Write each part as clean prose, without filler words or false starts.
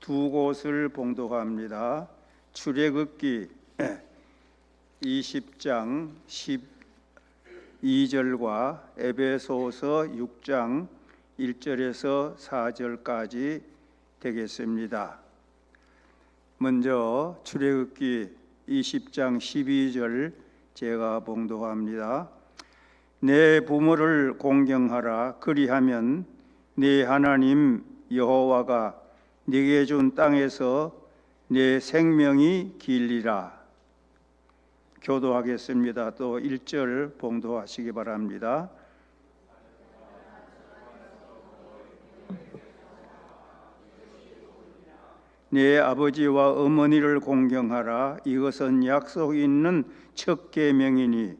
두 곳을 봉독합니다. 출애굽기 20장 12절과 에베소서 6장 1절에서 4절까지 되겠습니다. 먼저 출애굽기 20장 12절 제가 봉독합니다. 내 부모를 공경하라. 그리하면 네 하나님 여호와가 네게 준 땅에서 내 생명이 길리라. 교도하겠습니다. 또 1절 봉독하시기 바랍니다. 내 아버지와 어머니를 공경하라. 이것은 약속 있는 첫 계명이니.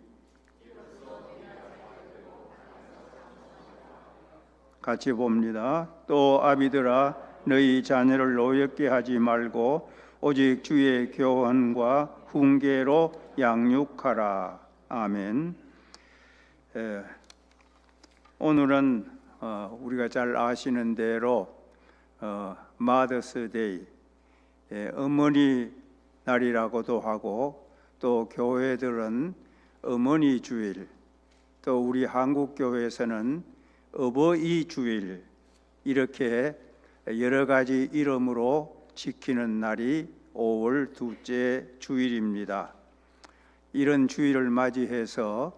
같이 봅니다. 또 아비들아, 너희 자녀를 노엽게 하지 말고 오직 주의 교훈과 훈계로 양육하라. 아멘. 오늘은 우리가 잘 아시는 대로 마더스데이, 어머니 날이라고도 하고, 또 교회들은 어머니 주일, 또 우리 한국 교회에서는 어버이 주일, 이렇게 여러 가지 이름으로 지키는 날이 5월 둘째 주일입니다. 이런 주일을 맞이해서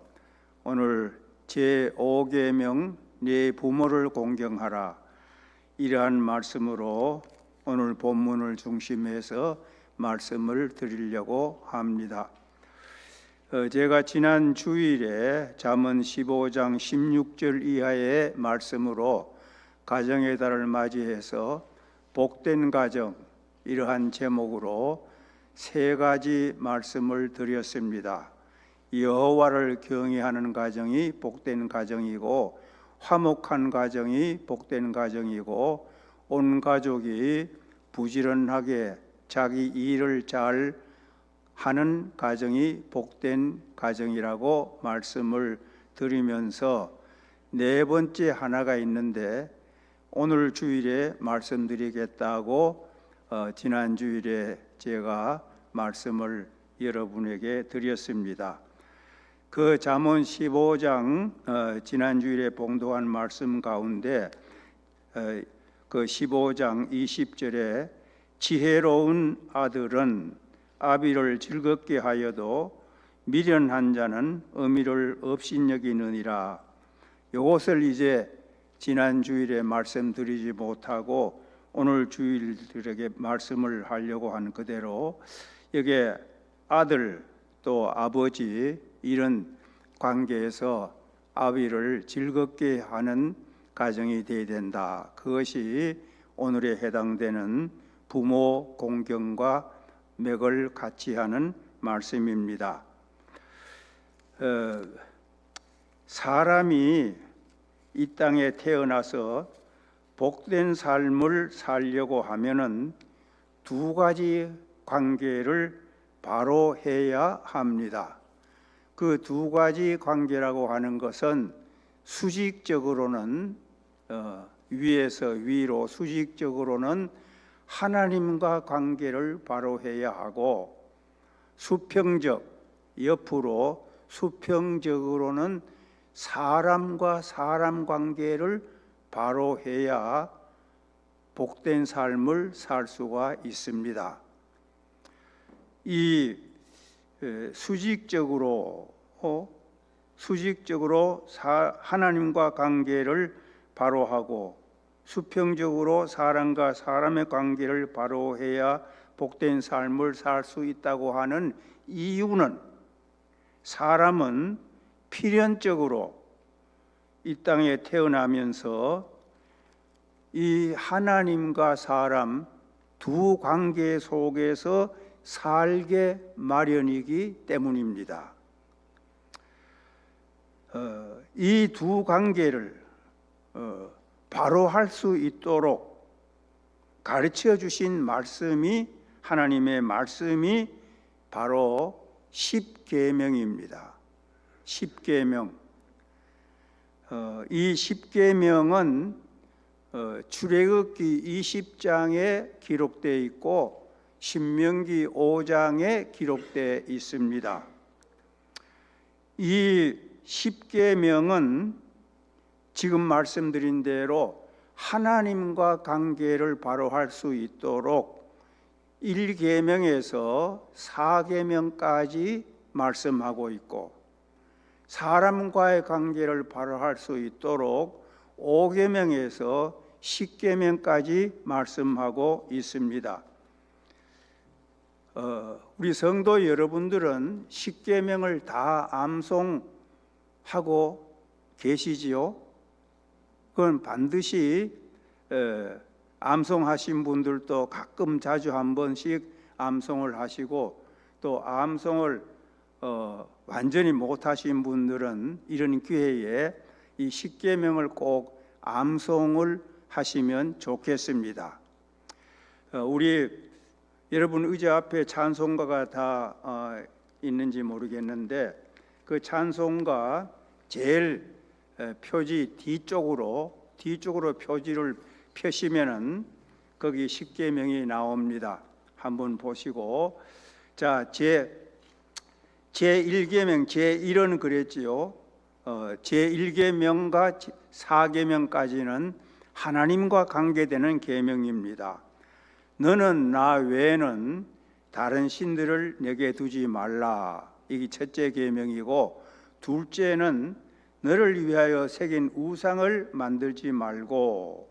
오늘 제5계명 네 부모를 공경하라, 이러한 말씀으로 오늘 본문을 중심해서 말씀을 드리려고 합니다. 제가 지난 주일에 잠언 15장 16절 이하의 말씀으로 가정의 달을 맞이해서 복된 가정, 이러한 제목으로 세 가지 말씀을 드렸습니다. 여호와를 경외하는 가정이 복된 가정이고, 화목한 가정이 복된 가정이고, 온 가족이 부지런하게 자기 일을 잘 하는 가정이 복된 가정이라고 말씀을 드리면서 네 번째 하나가 있는데, 오늘 주일에 말씀드리겠다고 지난 주일에 제가 말씀을 여러분에게 드렸습니다. 그 잠언 15장 지난 주일에 봉독한 말씀 가운데 그 15장 20절에 지혜로운 아들은 아비를 즐겁게 하여도 미련한 자는 어미를 업신여기느니라. 이것을 이제 지난 주일에 말씀드리지 못하고 오늘 주일들에게 말씀을 하려고 하는 그대로, 여기에 아들 또 아버지 이런 관계에서 아비를 즐겁게 하는 가정이 되어야 된다. 그것이 오늘에 해당되는 부모 공경과 맥을 같이 하는 말씀입니다. 사람이 이 땅에 태어나서 복된 삶을 살려고 하면은 두 가지 관계를 바로 해야 합니다. 그 두 가지 관계라고 하는 것은 수직적으로는 위에서 위로, 수직적으로는 하나님과 관계를 바로 해야 하고, 수평적, 옆으로 수평적으로는 사람과 사람 관계를 바로 해야 복된 삶을 살 수가 있습니다. 이 수직적으로 하나님과 관계를 바로 하고, 수평적으로 사람과 사람의 관계를 바로 해야 복된 삶을 살 수 있다고 하는 이유는, 사람은 필연적으로 이 땅에 태어나면서 이 하나님과 사람 두 관계 속에서 살게 마련이기 때문입니다. 이 두 관계를 바로 할 수 있도록 가르쳐 주신 말씀이, 하나님의 말씀이 바로 십계명입니다. 십계명. 이 십계명은 출애굽기 20장에 기록되어 있고 신명기 5장에 기록되어 있습니다. 이 10계명은 지금 말씀드린 대로 하나님과 관계를 바로 할 수 있도록 1계명에서 4계명까지 말씀하고 있고, 사람과의 관계를 바로 할 수 있도록 5계명에서 10계명까지 말씀하고 있습니다. 우리 성도 여러분들은 10계명을 다 암송하고 계시지요? 그건 반드시 암송하신 분들도 가끔 자주 한 번씩 암송을 하시고, 또 암송을 완전히 못하신 분들은 이런 기회에 이 10계명을 꼭 암송을 하시면 좋겠습니다. 우리 여러분 의자 앞에 찬송가가 다 있는지 모르겠는데, 그 찬송가 제일 표지 뒤쪽으로 표지를 펴시면은 거기 10계명이 나옵니다. 한번 보시고, 자, 제1계명, 제1은 그랬지요. 제1계명과 4계명까지는 하나님과 관계되는 계명입니다. 너는 나 외에는 다른 신들을 내게 두지 말라. 이게 첫째 계명이고, 둘째는 너를 위하여 새긴 우상을 만들지 말고,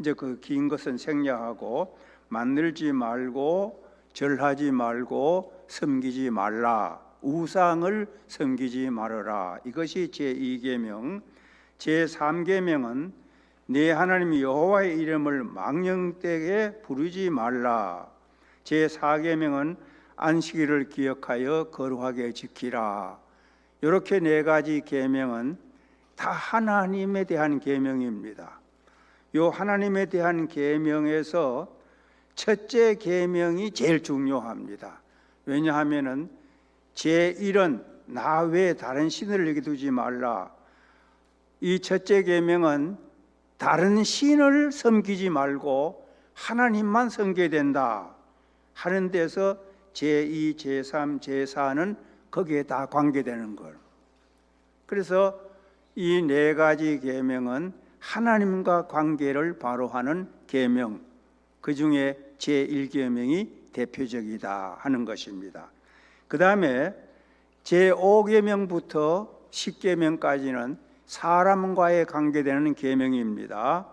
이제 그 긴 것은 생략하고, 만들지 말고 절하지 말고 섬기지 말라. 우상을 섬기지 말아라. 이것이 제2계명. 제3계명은 네 하나님 여호와의 이름을 망령되게 부르지 말라. 제4계명은 안식일을 기억하여 거룩하게 지키라. 이렇게 네 가지 계명은 다 하나님에 대한 계명입니다. 이 하나님에 대한 계명에서 첫째 계명이 제일 중요합니다. 왜냐하면은 제1은 나 외에 다른 신을 내게 두지 말라. 이 첫째 계명은 다른 신을 섬기지 말고 하나님만 섬겨야 된다 하는 데서 제2, 제3, 제4는 거기에 다 관계되는 걸. 그래서 이 네 가지 계명은 하나님과 관계를 바로 하는 계명, 그 중에 제1계명이 대표적이다 하는 것입니다. 그 다음에 제5계명부터 10계명까지는 사람과의 관계되는 계명입니다.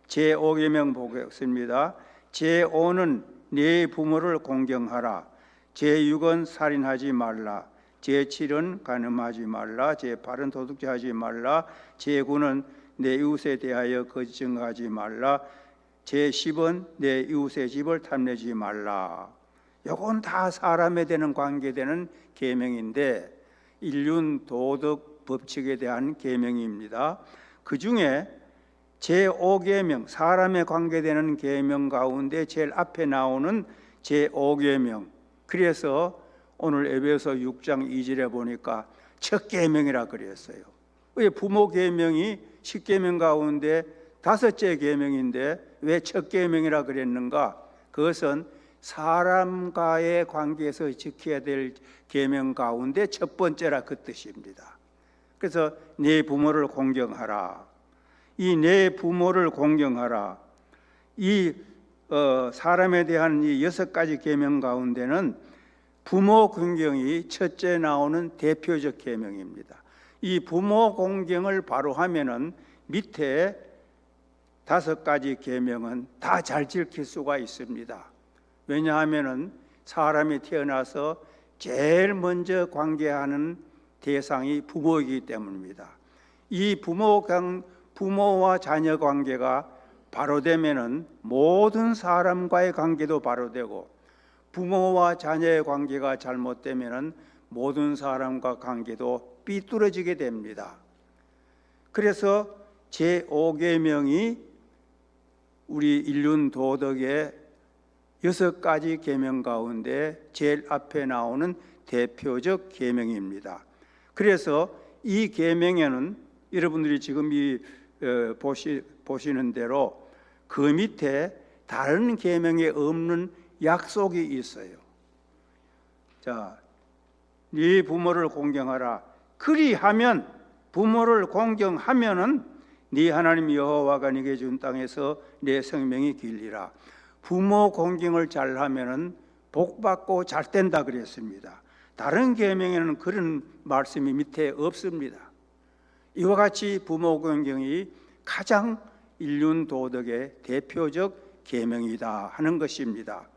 제5계명 보겠습니다. 제5는 네 부모를 공경하라. 제6은 살인하지 말라. 제7은 간음하지 말라. 제8은 도둑질하지 말라. 제9는 내 이웃에 대하여 거짓 증거하지 말라. 제10은 내 이웃의 집을 탐내지 말라. 이건 다 사람에 대한 관계되는 계명인데, 인륜 도덕 법칙에 대한 계명입니다. 그 중에 제5계명, 사람에 관계되는 계명 가운데 제일 앞에 나오는 제5계명. 그래서 오늘 에베소 6장 2절에 보니까 첫 계명이라 그랬어요. 왜 부모 계명이 10계명 가운데 다섯째 계명인데 왜 첫 계명이라 그랬는가? 그것은 사람과의 관계에서 지켜야 될 계명 가운데 첫 번째라 그 뜻입니다. 그래서 네 부모를 공경하라. 이 네 부모를 공경하라. 이 사람에 대한 이 6가지 계명 가운데는 부모 공경이 첫째 나오는 대표적 계명입니다. 이 부모 공경을 바로 하면은 밑에 5가지 계명은 다 잘 지킬 수가 있습니다. 왜냐하면은 사람이 태어나서 제일 먼저 관계하는 대상이 부모이기 때문입니다. 이 부모와 자녀 관계가 바로 되면은 모든 사람과의 관계도 바로 되고, 부모와 자녀의 관계가 잘못되면은 모든 사람과 관계도 삐뚤어지게 됩니다. 그래서 제5계명이 우리 인륜 도덕의 6가지 계명 가운데 제일 앞에 나오는 대표적 계명입니다. 그래서 이 계명에는 여러분들이 지금 보시는 대로 그 밑에 다른 계명에 없는 약속이 있어요. 자, 네 부모를 공경하라. 그리하면, 부모를 공경하면은 네 하나님 여호와가 네게 준 땅에서 내 생명이 길리라. 부모 공경을 잘하면은 복 받고 잘 된다 그랬습니다. 다른 계명에는 그런 말씀이 밑에 없습니다. 이와 같이 부모 공경이 가장 인륜 도덕의 대표적 계명이다 하는 것입니다.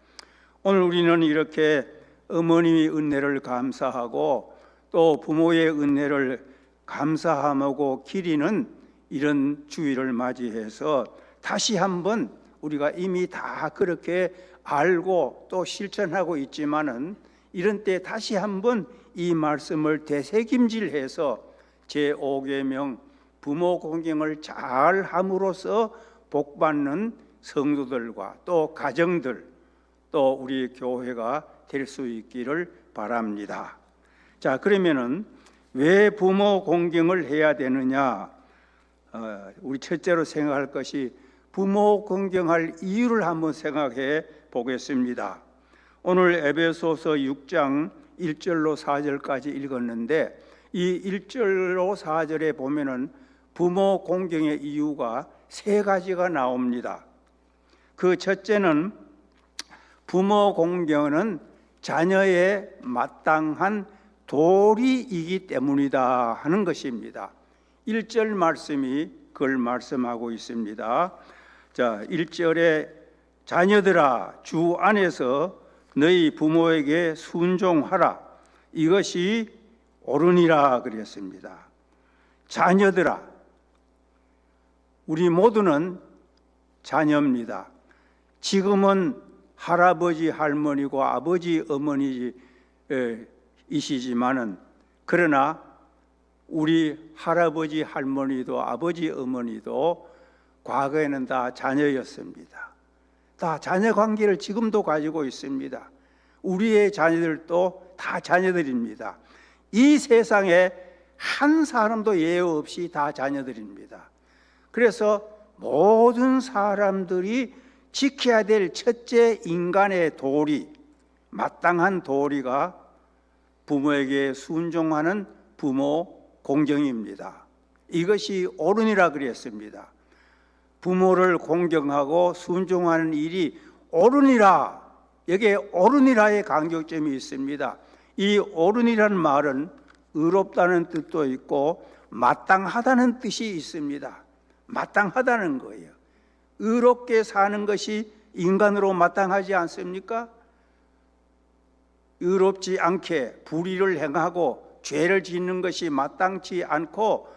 오늘 우리는 이렇게 어머니의 은혜를 감사하고 또 부모의 은혜를 감사하고 기리는 이런 주일을 맞이해서 다시 한번 우리가 이미 다 그렇게 알고 또 실천하고 있지만은 이런 때 다시 한번 이 말씀을 되새김질해서 제5계명 부모 공경을 잘 함으로써 복받는 성도들과 또 가정들 또 우리 교회가 될 수 있기를 바랍니다. 자, 그러면은 왜 부모 공경을 해야 되느냐? 우리 첫째로 생각할 것이 부모 공경할 이유를 한번 생각해 보겠습니다. 오늘 에베소서 6장 1절로 4절까지 읽었는데 이 1절로 4절에 보면은 부모 공경의 이유가 세 가지가 나옵니다. 그 첫째는 부모 공경은 자녀의 마땅한 도리이기 때문이다 하는 것입니다. 1절 말씀이 그걸 말씀하고 있습니다. 자, 1절에 자녀들아 주 안에서 너희 부모에게 순종하라. 이것이 옳으니라 그랬습니다. 자녀들아, 우리 모두는 자녀입니다. 지금은 할아버지 할머니고 아버지 어머니이시지만은 그러나 우리 할아버지 할머니도 아버지 어머니도 과거에는 다 자녀였습니다. 다 자녀 관계를 지금도 가지고 있습니다. 우리의 자녀들도 다 자녀들입니다. 이 세상에 한 사람도 예외 없이 다 자녀들입니다. 그래서 모든 사람들이 지켜야 될 첫째 인간의 도리, 마땅한 도리가 부모에게 순종하는 부모 공경입니다. 이것이 옳으니라 그랬습니다. 부모를 공경하고 순종하는 일이 옳으니라, 여기에 옳으니라의 강조점이 있습니다. 이 옳으니라는 말은 의롭다는 뜻도 있고 마땅하다는 뜻이 있습니다. 마땅하다는 거예요. 의롭게 사는 것이 인간으로 마땅하지 않습니까? 의롭지 않게 불의를 행하고 죄를 짓는 것이 마땅치 않고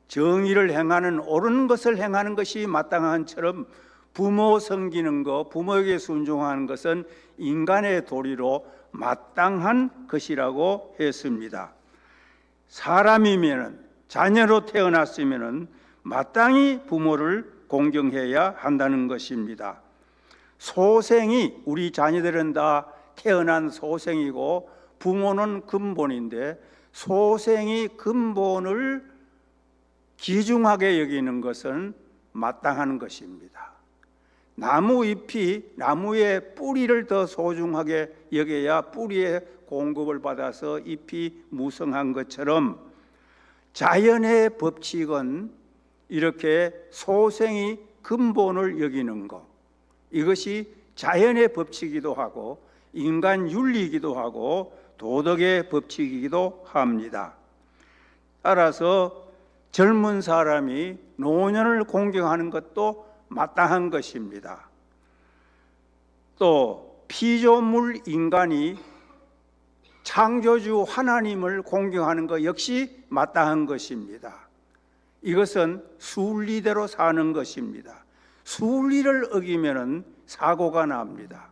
정의를 행하는 옳은 것을 행하는 것이 마땅한 처럼 부모 섬기는 것, 부모에게 순종하는 것은 인간의 도리로 마땅한 것이라고 했습니다. 사람이면은, 자녀로 태어났으면은 마땅히 부모를 공경해야 한다는 것입니다. 소생이, 우리 자녀들은 다 태어난 소생이고 부모는 근본인데 소생이 근본을 귀중하게 여기는 것은 마땅한 것입니다. 나무 잎이 나무의 뿌리를 더 소중하게 여겨야 뿌리의 공급을 받아서 잎이 무성한 것처럼 자연의 법칙은 이렇게 소생이 근본을 여기는 것, 이것이 자연의 법칙이기도 하고 인간 윤리이기도 하고 도덕의 법칙이기도 합니다. 따라서 젊은 사람이 노년을 공경하는 것도 마땅한 것입니다. 또 피조물 인간이 창조주 하나님을 공경하는 것 역시 마땅한 것입니다. 이것은 순리대로 사는 것입니다. 순리를 어기면은 사고가 납니다.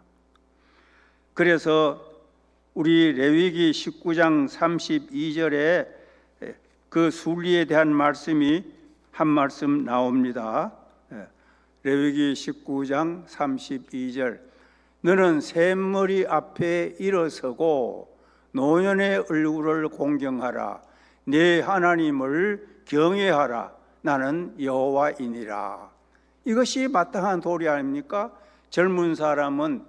그래서 우리 레위기 19장 32절에 그 순리에 대한 말씀이 한 말씀 나옵니다. 레위기 19장 32절, 너는 샘머리 앞에 일어서고 노년의 얼굴을 공경하라. 내 하나님을 경외하라. 나는 여호와이니라. 이것이 마땅한 도리 아닙니까? 젊은 사람은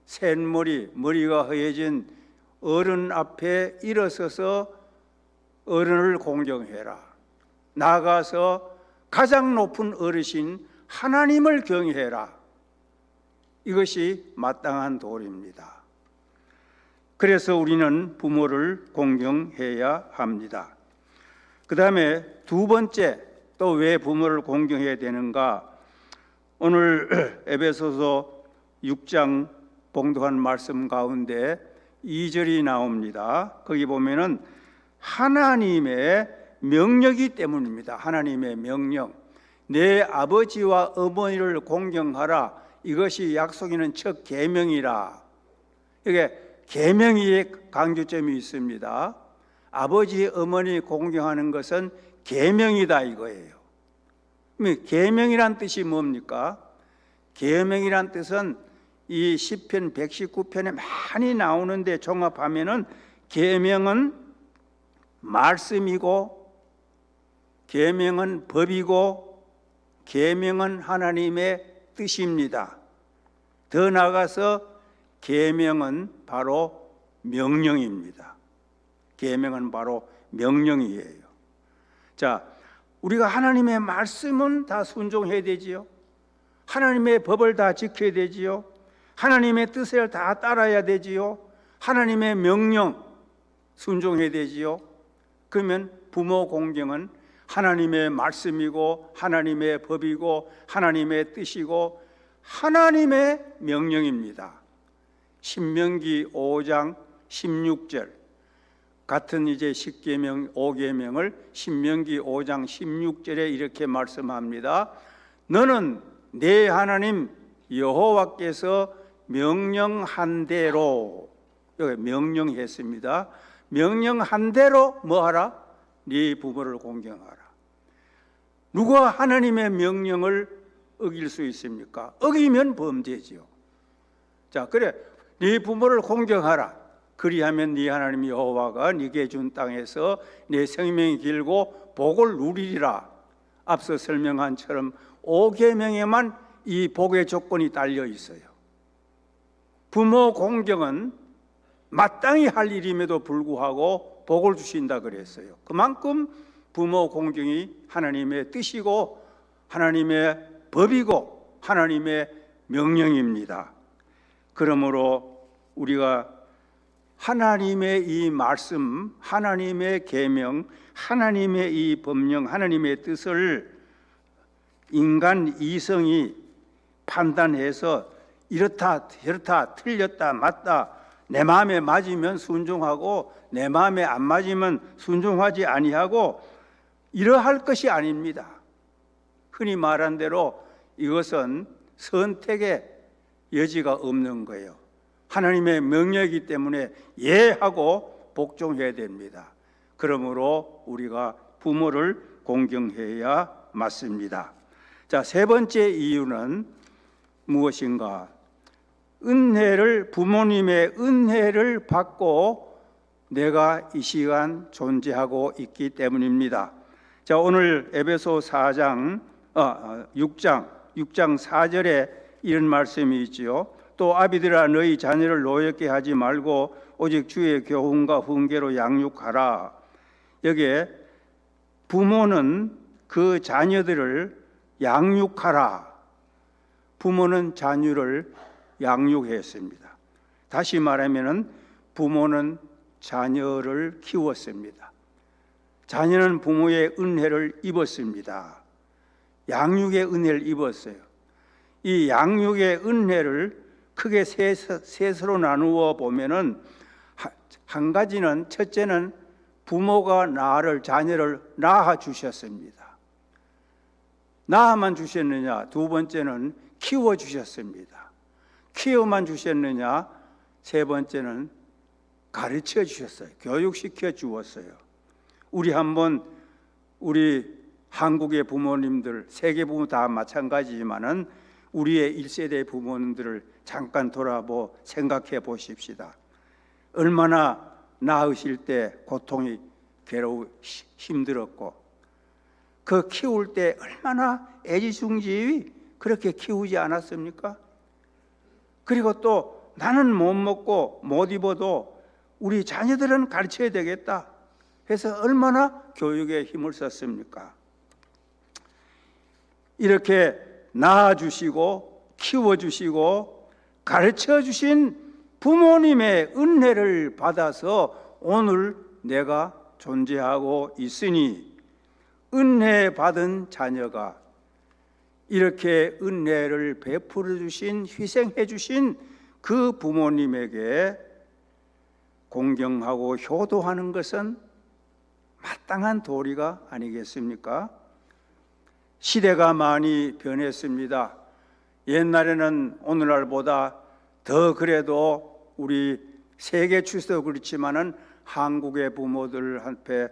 샌머리, 머리가 허해진 어른 앞에 일어서서 어른을 공경해라. 나가서 가장 높은 어르신 하나님을 경외해라. 이것이 마땅한 도리입니다. 그래서 우리는 부모를 공경해야 합니다. 그 다음에 두 번째, 또 왜 부모를 공경해야 되는가? 오늘 에베소서 6장 봉독한 말씀 가운데 2절이 나옵니다. 거기 보면은 하나님의 명령이기 때문입니다. 하나님의 명령. 내 아버지와 어머니를 공경하라. 이것이 약속이는 첫 계명이라. 이게 계명의 강조점이 있습니다. 아버지, 어머니 공경하는 것은 계명이다 이거예요. 계명이란 뜻이 뭡니까? 계명이란 뜻은 이 시편 119편에 많이 나오는데 종합하면은 계명은 말씀이고, 계명은 법이고, 계명은 하나님의 뜻입니다. 더 나아가서 계명은 바로 명령입니다. 계명은 바로 명령이에요. 자, 우리가 하나님의 말씀은 다 순종해야 되지요. 하나님의 법을 다 지켜야 되지요. 하나님의 뜻을 다 따라야 되지요. 하나님의 명령 순종해야 되지요. 그러면 부모 공경은 하나님의 말씀이고, 하나님의 법이고, 하나님의 뜻이고, 하나님의 명령입니다. 신명기 5장 16절 같은 이제 10계명 5계명을 신명기 5장 16절에 이렇게 말씀합니다. 너는 내 하나님 여호와께서 명령한 대로, 여기 명령했습니다. 명령한 대로 뭐 하라? 네 부모를 공경하라. 누가 하나님의 명령을 어길 수 있습니까? 어기면 범죄지요. 자, 그래, 네 부모를 공경하라. 그리하면 네 하나님 여호와가 네게 준 땅에서 네 생명이 길고 복을 누리리라. 앞서 설명한 처럼 5계명에만 이 복의 조건이 달려 있어요. 부모 공경은 마땅히 할 일임에도 불구하고 복을 주신다 그랬어요. 그만큼 부모 공경이 하나님의 뜻이고, 하나님의 법이고, 하나님의 명령입니다. 그러므로 우리가 하나님의 이 말씀, 하나님의 계명, 하나님의 이 법령, 하나님의 뜻을 인간 이성이 판단해서 이렇다 저렇다 틀렸다 맞다, 내 마음에 맞으면 순종하고 내 마음에 안 맞으면 순종하지 아니하고 이러할 것이 아닙니다. 흔히 말한 대로 이것은 선택의 여지가 없는 거예요. 하나님의 명령이기 때문에 예하고 복종해야 됩니다. 그러므로 우리가 부모를 공경해야 맞습니다. 자, 세 번째 이유는 무엇인가? 은혜를, 부모님의 은혜를 받고 내가 이 시간 존재하고 있기 때문입니다. 자, 오늘 에베소 6장 4절에 이런 말씀이 있지요. 또 아비들아 너희 자녀를 노엽게 하지 말고 오직 주의 교훈과 훈계로 양육하라. 여기에 부모는 그 자녀들을 양육하라. 부모는 자녀를 양육했습니다. 다시 말하면 부모는 자녀를 키웠습니다. 자녀는 부모의 은혜를 입었습니다. 양육의 은혜를 입었어요. 이 양육의 은혜를 크게 셋으로 나누어 보면은 한 가지는, 첫째는 부모가 자녀를 낳아 주셨습니다. 낳아만 주셨느냐? 두 번째는 키워 주셨습니다. 키워만 주셨느냐? 세 번째는 가르쳐 주셨어요. 교육시켜 주었어요. 우리 한국의 부모님들, 세계 부모 다 마찬가지지만은 우리의 1세대 부모님들을 잠깐 생각해 보십시다. 얼마나 낳으실 때 고통이 힘들었고, 그 키울 때 얼마나 애지중지 그렇게 키우지 않았습니까? 그리고 또 나는 못 먹고 못 입어도 우리 자녀들은 가르쳐야 되겠다 해서 얼마나 교육에 힘을 썼습니까? 이렇게 낳아주시고 키워주시고 가르쳐주신 부모님의 은혜를 받아서 오늘 내가 존재하고 있으니, 은혜 받은 자녀가 이렇게 은혜를 베풀어 주신, 희생해 주신 그 부모님에게 공경하고 효도하는 것은 마땅한 도리가 아니겠습니까? 시대가 많이 변했습니다. 옛날에는 오늘날보다 더 그래도 우리 세계 추세도 그렇지만은 한국의 부모들 앞에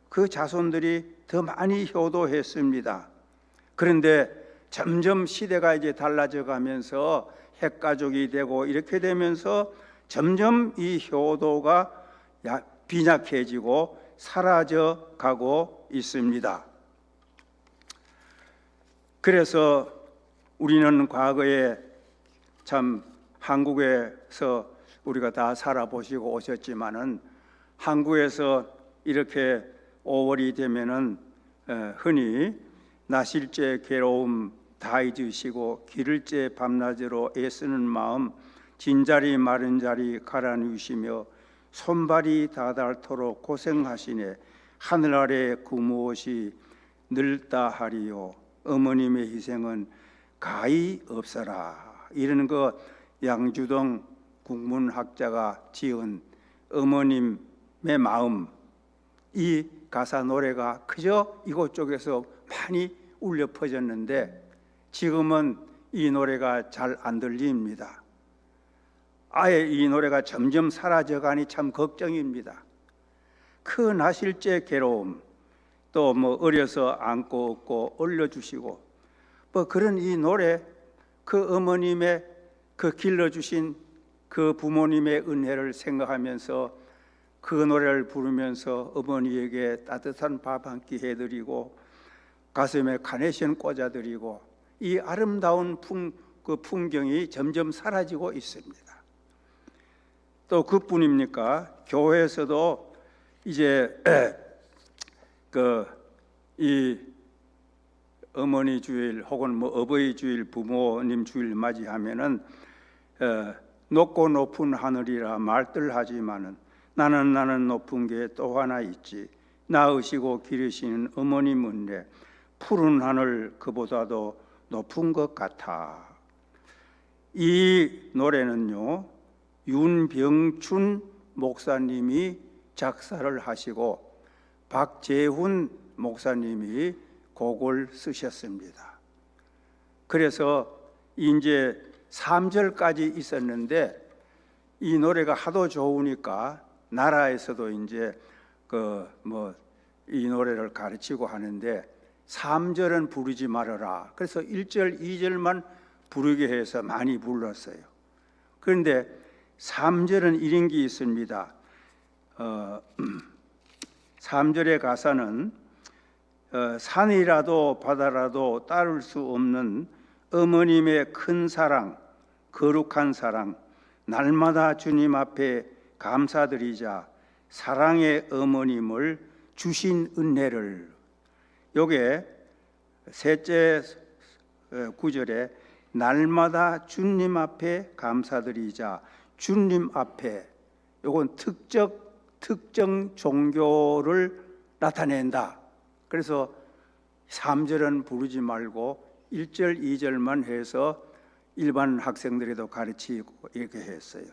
그 자손들이 더 많이 효도했습니다. 그런데 점점 시대가 이제 달라져 가면서 핵가족이 되고 이렇게 되면서 점점 이 효도가 빈약해지고 사라져 가고 있습니다. 그래서 우리는 과거에 참 한국에서 우리가 다 살아보시고 오셨지만은 한국에서 이렇게 5월이 되면은 흔히 나실제 괴로움 다 잊으시고 기를제 밤낮으로 애쓰는 마음 진자리 마른 자리 갈아누시며 손발이 다닳도록 고생하시네 하늘 아래 그 무엇이 늘다 하리요 어머님의 희생은 가히 없어라. 이런 거 양주동 국문학자가 지은 어머님의 마음, 이 가사 노래가 그저 이곳 쪽에서 많이 울려 퍼졌는데 지금은 이 노래가 잘 안 들립니다. 아예 이 노래가 점점 사라져가니 참 걱정입니다. 그 나실제 괴로움, 또 뭐 어려서 안고 업고 올려주시고 뭐 그런 이 노래, 그 어머님의 그 길러주신 그 부모님의 은혜를 생각하면서 그 노래를 부르면서 어머니에게 따뜻한 밥 한 끼 해드리고 가슴에 카네이션 꽂아드리고 이 아름다운 그 풍경이 점점 사라지고 있습니다. 또 그뿐입니까? 교회에서도 이제 이 어머니 주일 혹은 뭐 어버이 주일, 부모님 주일 맞이하면은 높고 높은 하늘이라 말들 하지만은 나는 높은 게 또 하나 있지. 낳으시고 기르시는 어머님 은혜, 푸른 하늘 그보다도 높은 것 같아. 이 노래는요, 윤병춘 목사님이 작사를 하시고 박재훈 목사님이 곡을 쓰셨습니다. 그래서 이제 3절까지 있었는데 이 노래가 하도 좋으니까 나라에서도 이제 이 노래를 가르치고 하는데 3절은 부르지 말아라. 그래서 1절, 2절만 부르게 해서 많이 불렀어요. 그런데 3절은 이런 게 있습니다. 3절의 가사는 산이라도 바다라도 따를 수 없는 어머님의 큰 사랑, 거룩한 사랑, 날마다 주님 앞에 감사드리자 사랑의 어머님을 주신 은혜를. 요게 셋째 구절에 날마다 주님 앞에 감사드리자, 주님 앞에, 요건 특정 종교를 나타낸다. 그래서 3절은 부르지 말고 1절, 2절만 해서 일반 학생들에도 가르치고 이렇게 했어요.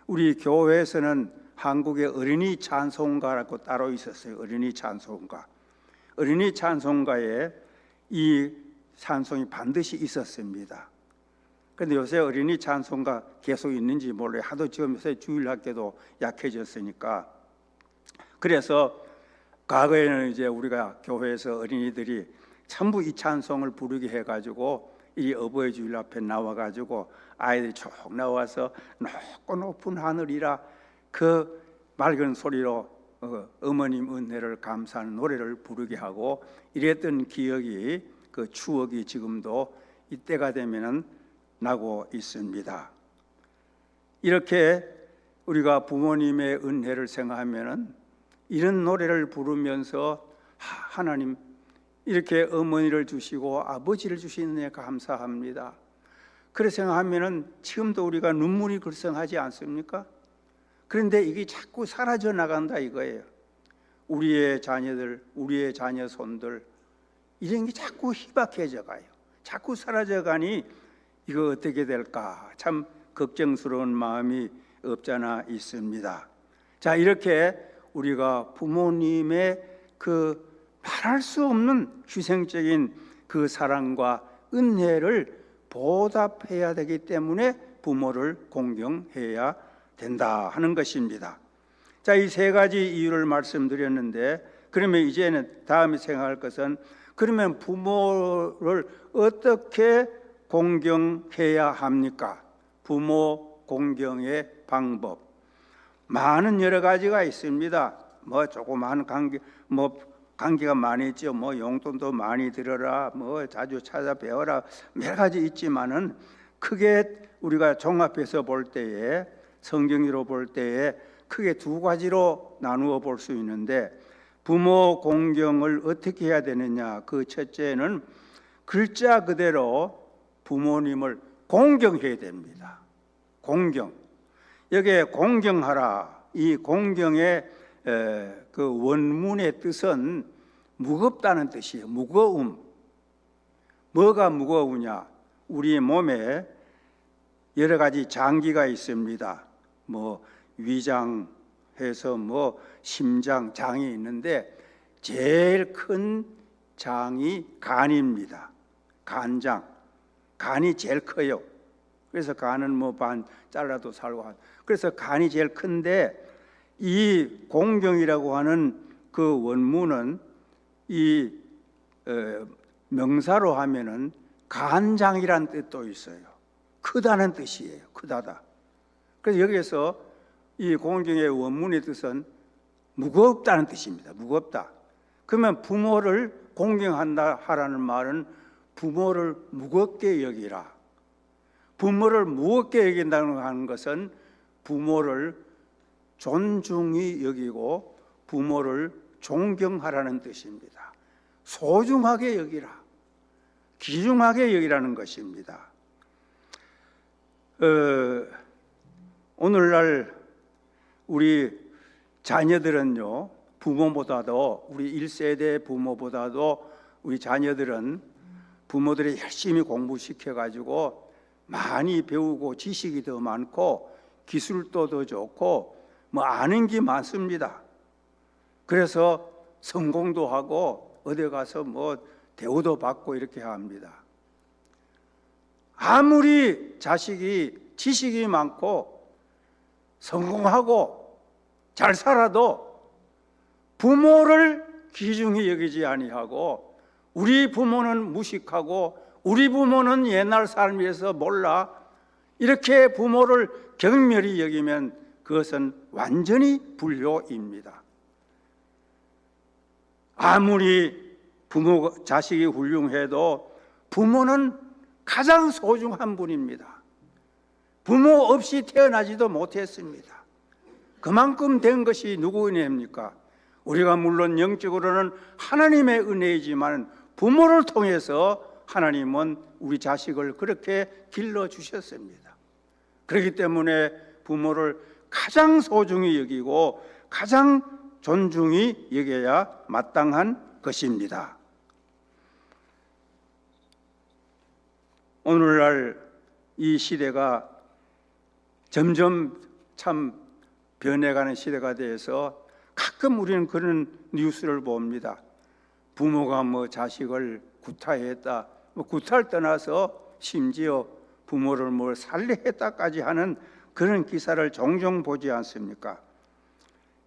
우리 교회에서는 한국의 어린이 찬송가라고 따로 있었어요. 어린이 찬송가. 어린이 찬송가에 이 찬송이 반드시 있었습니다. 그런데 요새 어린이 찬송가 계속 있는지 몰라요. 하도 지금 요새 주일학교도 약해졌으니까. 그래서 과거에는 이제 우리가 교회에서 어린이들이 전부 이 찬송을 부르게 해가지고 이 어버이 주일 앞에 나와가지고 아이들이 쭉 나와서 높고 높은 하늘이라 그 맑은 소리로 어머님 은혜를 감사하는 노래를 부르게 하고 이랬던 기억이, 그 추억이 지금도 이때가 되면은 나고 있습니다. 이렇게 우리가 부모님의 은혜를 생각하면은 이런 노래를 부르면서 하나님 이렇게 어머니를 주시고 아버지를 주시는 데 감사합니다. 그렇게 생각하면은 지금도 우리가 눈물이 글썽하지 않습니까? 그런데 이게 자꾸 사라져 나간다 이거예요. 우리의 자녀들, 우리의 자녀 손들 이런 게 자꾸 희박해져 가요. 자꾸 사라져 가니 이거 어떻게 될까? 참 걱정스러운 마음이 없잖아 있습니다. 자, 이렇게 우리가 부모님의 그 말할 수 없는 희생적인 그 사랑과 은혜를 보답해야 되기 때문에 부모를 공경해야 된다 하는 것입니다. 자, 이 세 가지 이유를 말씀드렸는데 그러면 이제는 다음에 생각할 것은 그러면 부모를 어떻게 공경해야 합니까? 부모 공경의 방법 많은 여러 가지가 있습니다. 뭐 조그마한 관계가 많이 있죠. 뭐 용돈도 많이 들어라, 뭐 자주 찾아뵈어라, 여러 가지 있지만은 크게 우리가 종합해서 볼 때에 성경으로 볼 때에 크게 두 가지로 나누어 볼 수 있는데 부모 공경을 어떻게 해야 되느냐? 그 첫째는 글자 그대로 부모님을 공경해야 됩니다. 공경. 여기에 공경하라. 이 공경의 그 원문의 뜻은 무겁다는 뜻이에요. 무거움. 뭐가 무거우냐? 우리 몸에 여러 가지 장기가 있습니다. 뭐 위장해서 뭐 심장, 장이 있는데 제일 큰 장이 간입니다. 간장. 간이 제일 커요. 그래서 간은 뭐 반 잘라도 살고 그래서 간이 제일 큰데 이 공경이라고 하는 그 원문은 이 명사로 하면은 간장이란 뜻도 있어요. 크다는 뜻이에요. 크다다. 그래서 여기에서 이 공경의 원문의 뜻은 무겁다는 뜻입니다. 무겁다. 그러면 부모를 공경한다 하라는 말은 부모를 무겁게 여기라. 부모를 무겁게 여긴다는 하는 것은 부모를 존중히 여기고 부모를 존경하라는 뜻입니다. 소중하게 여기라. 귀중하게 여기라는 것입니다. 오늘날 우리 자녀들은요, 부모보다도 우리 1세대 부모보다도 우리 자녀들은 부모들이 열심히 공부시켜가지고 많이 배우고 지식이 더 많고 기술도 더 좋고 뭐 아는 게 많습니다. 그래서 성공도 하고 어디 가서 뭐 대우도 받고 이렇게 합니다. 아무리 자식이 지식이 많고 성공하고 잘 살아도 부모를 귀중히 여기지 아니하고 우리 부모는 무식하고 우리 부모는 옛날 삶에서 몰라 이렇게 부모를 경멸히 여기면 그것은 완전히 불효입니다. 아무리 자식이 훌륭해도 부모는 가장 소중한 분입니다. 부모 없이 태어나지도 못했습니다. 그만큼 된 것이 누구의 은혜입니까? 우리가 물론 영적으로는 하나님의 은혜이지만 부모를 통해서 하나님은 우리 자식을 그렇게 길러주셨습니다. 그렇기 때문에 부모를 가장 소중히 여기고 가장 존중히 여겨야 마땅한 것입니다. 오늘날 이 시대가 점점 참 변해가는 시대가 돼서 가끔 우리는 그런 뉴스를 봅니다. 부모가 뭐 자식을 구타했다, 뭐 구타를 떠나서 심지어 부모를 뭘 살해했다까지 하는 그런 기사를 종종 보지 않습니까?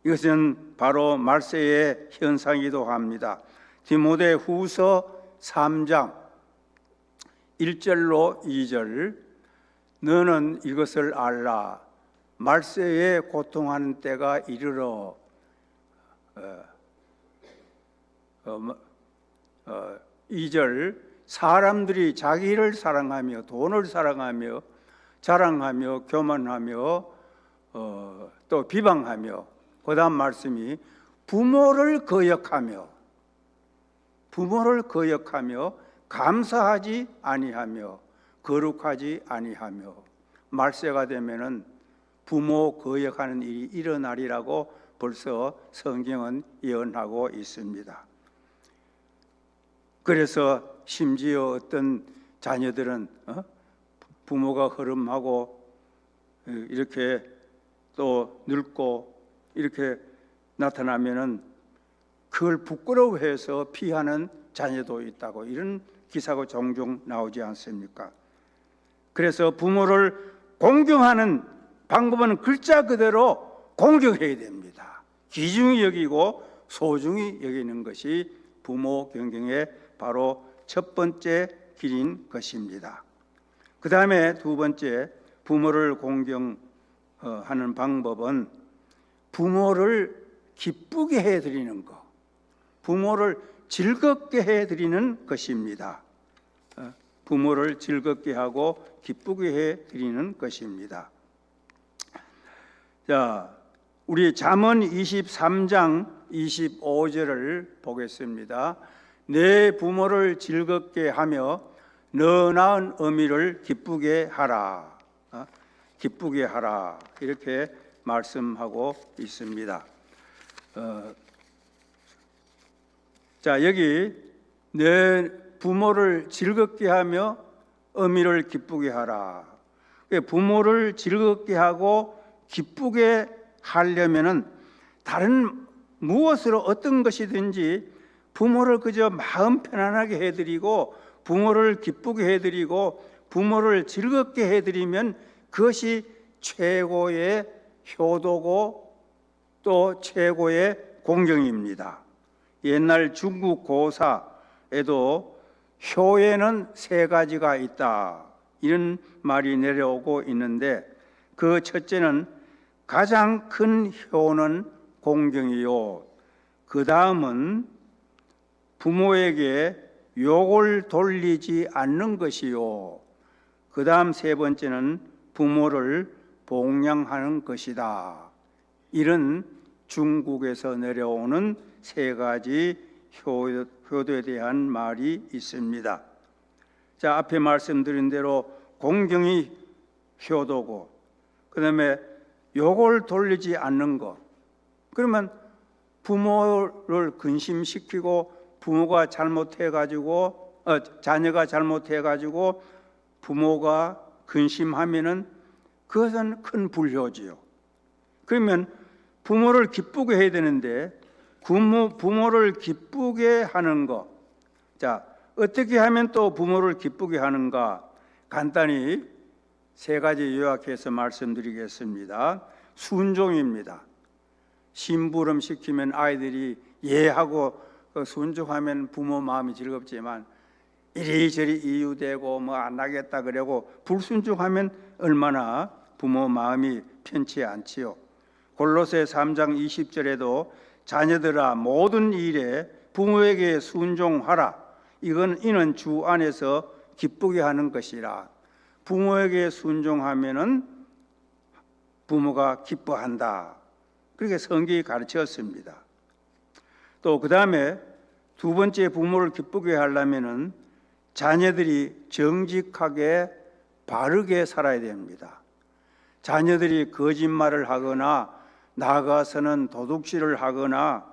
이것은 바로 말세의 현상이기도 합니다. 디모데 후서 3장 1절로 2절 너는 이것을 알라 말세에 고통하는 때가 이르러 2절 사람들이 자기를 사랑하며 돈을 사랑하며 자랑하며 교만하며 또 비방하며, 그 다음 말씀이 부모를 거역하며 감사하지 아니하며 거룩하지 아니하며, 말세가 되면은 부모 거역하는 일이 일어나리라고 벌써 성경은 예언하고 있습니다. 그래서 심지어 어떤 자녀들은 부모가 허름하고 이렇게 또 늙고 이렇게 나타나면은 그걸 부끄러워해서 피하는 자녀도 있다고, 이런 기사가 종종 나오지 않습니까? 그래서 부모를 공경하는 방법은 글자 그대로 공경해야 됩니다. 귀중히 여기고 소중히 여기는 것이 부모 경경의 바로 첫 번째 길인 것입니다. 그 다음에 두 번째, 부모를 공경하는 방법은 부모를 기쁘게 해드리는 것, 부모를 즐겁게 해드리는 것입니다. 부모를 즐겁게 하고 기쁘게 해드리는 것입니다. 자, 우리 잠언 23장 25절을 보겠습니다. 내 부모를 즐겁게 하며 너 낳은 어미를 기쁘게 하라. 기쁘게 하라. 이렇게 말씀하고 있습니다. 자, 여기 내 부모를 즐겁게 하며 어미를 기쁘게 하라. 부모를 즐겁게 하고 기쁘게 하려면은 다른 무엇으로 어떤 것이든지 부모를 그저 마음 편안하게 해드리고 부모를 기쁘게 해드리고 부모를 즐겁게 해드리면 그것이 최고의 효도고 또 최고의 공경입니다. 옛날 중국 고사에도 효에는 세 가지가 있다, 이런 말이 내려오고 있는데, 그 첫째는 가장 큰 효는 공경이요, 그 다음은 부모에게 욕을 돌리지 않는 것이요, 그 다음 세 번째는 부모를 봉양하는 것이다. 이런 중국에서 내려오는 세 가지 효도에 대한 말이 있습니다. 자, 앞에 말씀드린 대로 공경이 효도고, 그 다음에 욕을 돌리지 않는 것. 그러면 부모를 근심시키고 부모가 잘못해가지고 자녀가 잘못해가지고 부모가 근심하면은 그것은 큰 불효지요. 그러면 부모를 기쁘게 해야 되는데 부모를 기쁘게 하는 것. 자, 어떻게 하면 또 부모를 기쁘게 하는가? 간단히 세 가지 요약해서 말씀드리겠습니다. 순종입니다. 심부름 시키면 아이들이 예하고 순종하면 부모 마음이 즐겁지만 이리저리 이유되고 뭐 안 하겠다 그러고 불순종하면 얼마나 부모 마음이 편치 않지요. 골로새 3장 20절에도 자녀들아 모든 일에 부모에게 순종하라. 이는 주 안에서 기쁘게 하는 것이라. 부모에게 순종하면은 부모가 기뻐한다. 그렇게 성경이 가르쳤습니다. 또 그 다음에 두 번째, 부모를 기쁘게 하려면은 자녀들이 정직하게 바르게 살아야 됩니다. 자녀들이 거짓말을 하거나 나가서는 도둑질을 하거나,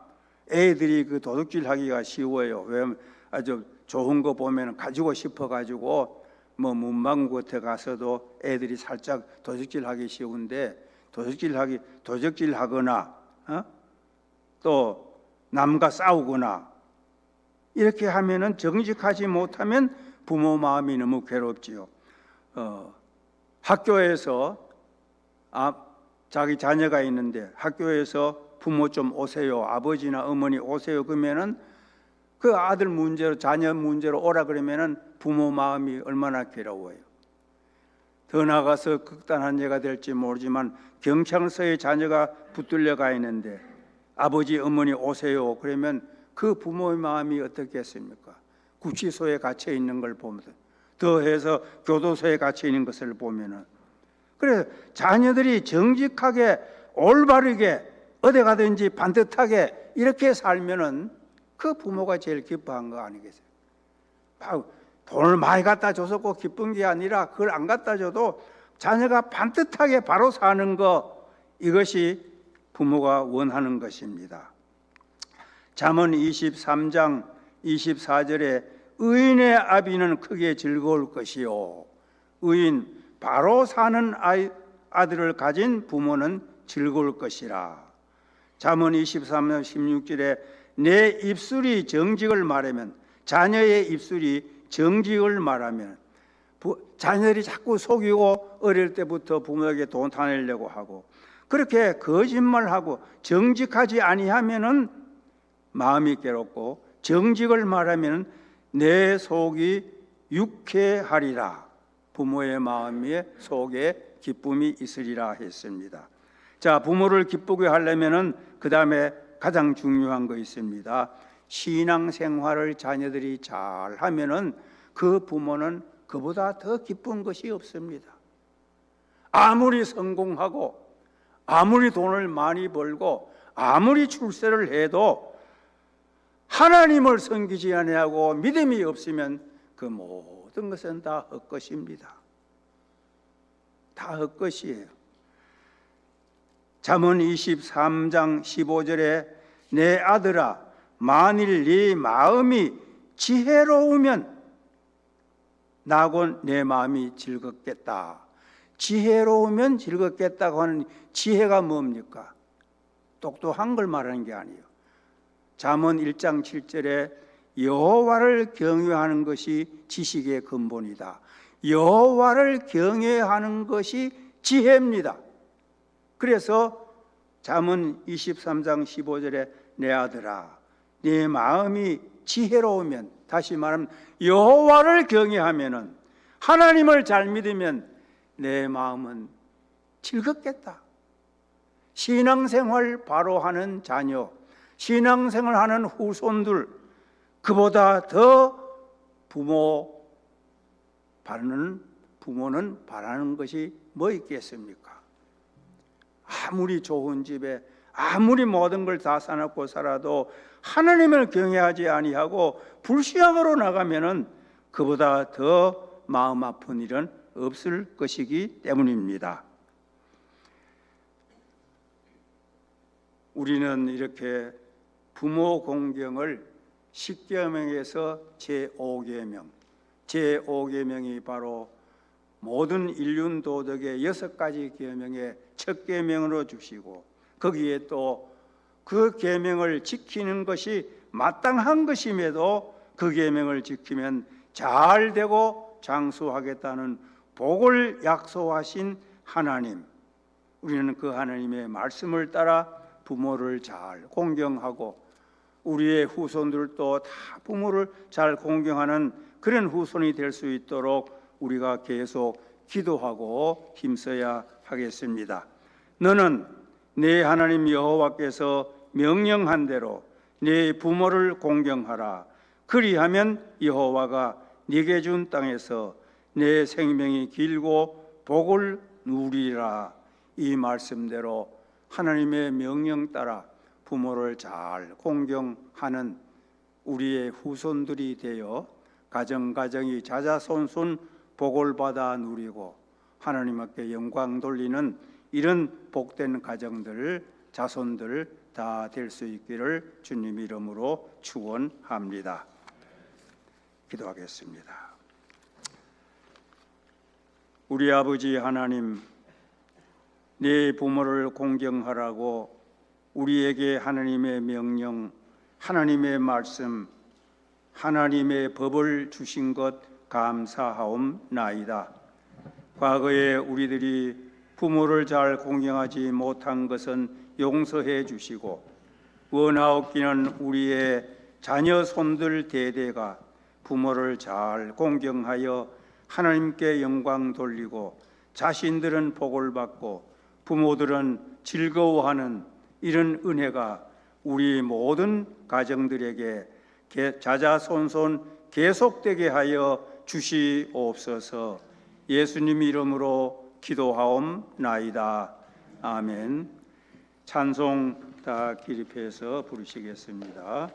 애들이 그 도둑질 하기가 쉬워요. 왜냐하면 아주 좋은 거 보면 가지고 싶어 가지고 뭐 문방구 같은 가서도 애들이 살짝 도둑질 하기 쉬운데, 도둑질 하거나 또 남과 싸우거나 이렇게 하면은, 정직하지 못하면 부모 마음이 너무 괴롭지요. 학교에서 자기 자녀가 있는데 학교에서 부모 좀 오세요, 아버지나 어머니 오세요 그러면은 그 아들 문제로, 자녀 문제로 오라 그러면은 부모 마음이 얼마나 괴로워요. 더 나아가서 극단한 예가 될지 모르지만 경찰서에 자녀가 붙들려 가 있는데 아버지 어머니 오세요 그러면 그 부모의 마음이 어떻겠습니까? 구치소에 갇혀 있는 걸 보면, 더해서 교도소에 갇혀 있는 것을 보면은, 그래서 자녀들이 정직하게 올바르게 어디 가든지 반듯하게 이렇게 살면은 그 부모가 제일 기뻐한 거 아니겠어요? 돈을 많이 갖다 줘서 꼭 기쁜 게 아니라 그걸 안 갖다 줘도 자녀가 반듯하게 바로 사는 거, 이것이 부모가 원하는 것입니다. 잠언 23장 24절에 의인의 아비는 크게 즐거울 것이요, 의인 바로 사는 아들을 가진 부모는 즐거울 것이라. 잠언 23장 16절에 내 입술이 정직을 말하면, 자녀의 입술이 정직을 말하면, 자녀들이 자꾸 속이고 어릴 때부터 부모에게 돈 타내려고 하고 그렇게 거짓말하고 정직하지 아니하면은 마음이 괴롭고, 정직을 말하면 내 속이 유쾌하리라. 부모의 마음에 속에 기쁨이 있으리라 했습니다. 자, 부모를 기쁘게 하려면은 그 다음에 가장 중요한 거 있습니다. 신앙생활을 자녀들이 잘 하면은 그 부모는 그보다 더 기쁜 것이 없습니다. 아무리 성공하고 아무리 돈을 많이 벌고 아무리 출세를 해도 하나님을 섬기지 아니하고 믿음이 없으면 그 모든 것은 다 헛것입니다. 다 헛것이에요. 잠언 23장 15절에 내 아들아, 만일 네 마음이 지혜로우면 나곤 내 마음이 즐겁겠다. 지혜로우면 즐겁겠다고 하는 지혜가 뭡니까? 똑똑한 걸 말하는 게 아니에요. 잠언 1장 7절에 여호와를 경외하는 것이 지식의 근본이다. 여호와를 경외하는 것이 지혜입니다. 그래서 잠언 23장 15절에 내 아들아, 네 마음이 지혜로우면, 다시 말하면 여호와를 경외하면은, 하나님을 잘 믿으면 내 마음은 즐겁겠다. 신앙생활 바로 하는 자녀, 신앙생활 하는 후손들, 그보다 더 부모는 바라는 것이 뭐 있겠습니까? 아무리 좋은 집에 아무리 모든 걸 다 사놓고 살아도 하나님을 경외하지 아니하고 불신앙으로 나가면은 그보다 더 마음 아픈 일은 없을 것이기 때문입니다. 우리는 이렇게 부모 공경을 10계명에서 제5계명, 제5계명이 바로 모든 인륜 도덕의 6가지 계명의 첫 계명으로 주시고, 거기에 또 그 계명을 지키는 것이 마땅한 것임에도 그 계명을 지키면 잘 되고 장수하겠다는 복을 약속하신 하나님, 우리는 그 하나님의 말씀을 따라 부모를 잘 공경하고 우리의 후손들도 다 부모를 잘 공경하는 그런 후손이 될 수 있도록 우리가 계속 기도하고 힘써야 하겠습니다. 너는 내 하나님 여호와께서 명령한 대로 네 부모를 공경하라. 그리하면 여호와가 네게 준 땅에서 내 생명이 길고 복을 누리라. 이 말씀대로 하나님의 명령 따라 부모를 잘 공경하는 우리의 후손들이 되어 가정가정이 자자손손 복을 받아 누리고 하나님 앞에 영광 돌리는 이런 복된 가정들, 자손들 다 될 수 있기를 주님 이름으로 축원합니다. 기도하겠습니다. 우리 아버지 하나님, 네 부모를 공경하라고 우리에게 하나님의 명령, 하나님의 말씀, 하나님의 법을 주신 것 감사하옵나이다. 과거에 우리들이 부모를 잘 공경하지 못한 것은 용서해 주시고 원하옵기는 우리의 자녀 손들 대대가 부모를 잘 공경하여 하나님께 영광 돌리고 자신들은 복을 받고 부모들은 즐거워하는 이런 은혜가 우리 모든 가정들에게 자자손손 계속되게 하여 주시옵소서. 예수님 이름으로 기도하옵나이다. 아멘. 찬송 다 기립해서 부르시겠습니다.